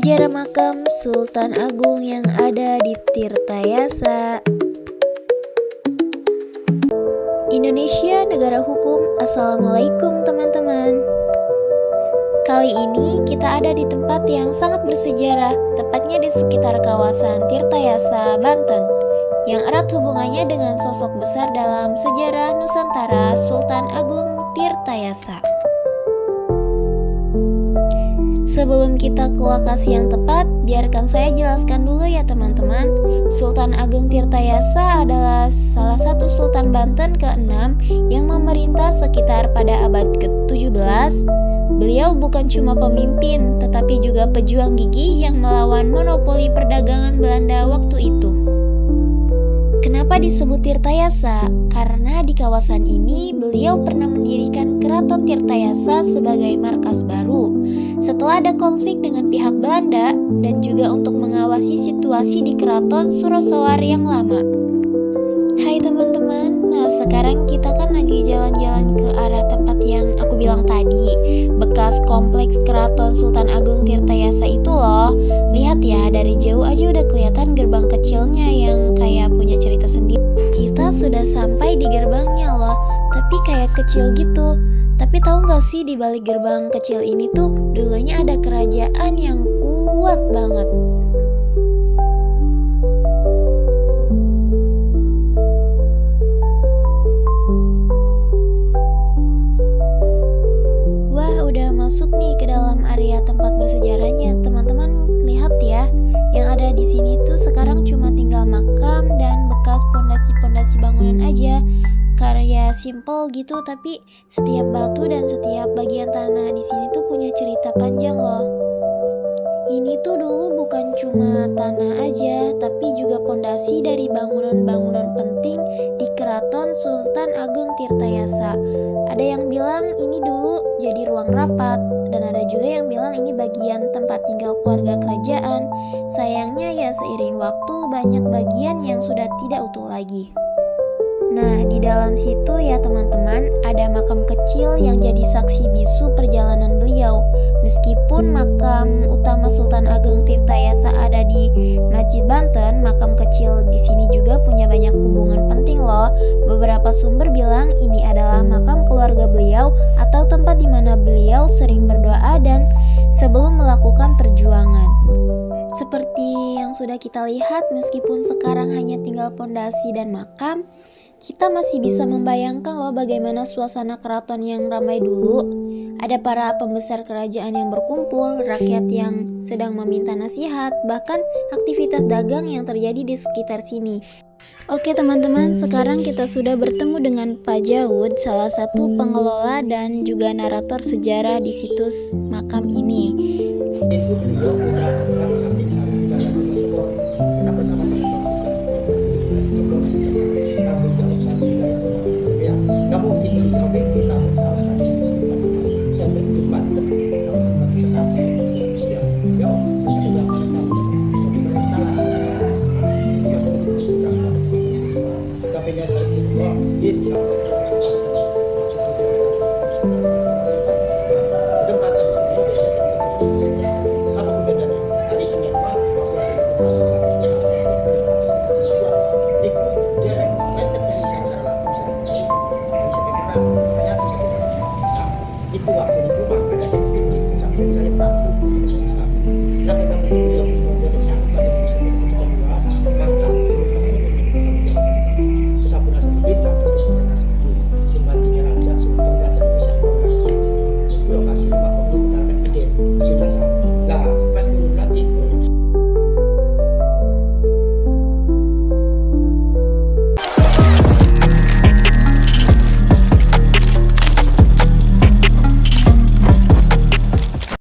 Sejarah makam Sultan Agung yang ada di Tirtayasa. Indonesia negara hukum. Assalamualaikum teman-teman. Kali ini kita ada di tempat yang sangat bersejarah, tepatnya di sekitar kawasan Tirtayasa, Banten, yang erat hubungannya dengan sosok besar dalam sejarah Nusantara, Sultan Agung Tirtayasa. Sebelum kita ke lokasi yang tepat, biarkan saya jelaskan dulu ya teman-teman. Sultan Agung Tirtayasa adalah salah satu Sultan Banten ke-6 yang memerintah sekitar pada abad ke-17. Beliau bukan cuma pemimpin, tetapi juga pejuang gigih yang melawan monopoli perdagangan Belanda waktu itu. Kenapa disebut Tirtayasa? Karena di kawasan ini beliau pernah mendirikan Keraton Tirtayasa sebagai markas baru setelah ada konflik dengan pihak Belanda dan juga untuk mengawasi situasi di Keraton Surosoar yang lama. Hai teman-teman, nah sekarang kita kan lagi jalan-jalan ke arah tempat yang aku bilang tadi, bekas kompleks Keraton Sultan Agung Tirtayasa itu loh. Lihat ya, dari jauh aja udah kelihatan gerbang kecilnya yang kayak punya cerita sendiri. Kita sudah sampai di gerbangnya loh, tapi kayak kecil gitu. Tapi tahu gak sih di balik gerbang kecil ini tuh dulunya ada kerajaan yang kuat banget. Wah, udah masuk nih ke dalam area tempat bersejarahnya. Teman-teman lihat ya, yang ada di sini tuh sekarang cuma tinggal makam dan bekas pondasi-pondasi bangunan aja. Karya simple gitu, tapi setiap batu dan setiap bagian tanah di sini tuh punya cerita panjang loh. Ini tuh dulu bukan cuma tanah aja, tapi juga pondasi dari bangunan-bangunan penting di Keraton Sultan Agung Tirtayasa. Ada yang bilang ini dulu jadi ruang rapat, dan ada juga yang bilang ini bagian tempat tinggal keluarga kerajaan. Sayangnya ya seiring waktu banyak bagian yang sudah tidak utuh lagi. Nah, di dalam situ ya teman-teman, ada makam kecil yang jadi saksi bisu perjalanan beliau. Meskipun makam utama Sultan Agung Tirtayasa ada di Masjid Banten, makam kecil di sini juga punya banyak hubungan penting loh. Beberapa sumber bilang ini adalah makam keluarga beliau atau tempat di mana beliau sering berdoa dan sebelum melakukan perjuangan. Seperti yang sudah kita lihat, meskipun sekarang hanya tinggal pondasi dan makam, kita masih bisa membayangkan loh bagaimana suasana keraton yang ramai dulu. Ada para pembesar kerajaan yang berkumpul, rakyat yang sedang meminta nasihat, bahkan aktivitas dagang yang terjadi di sekitar sini. Oke teman-teman, sekarang kita sudah bertemu dengan Pak Jaud, salah satu pengelola dan juga narator sejarah di situs makam ini. Itu waktu di rumah.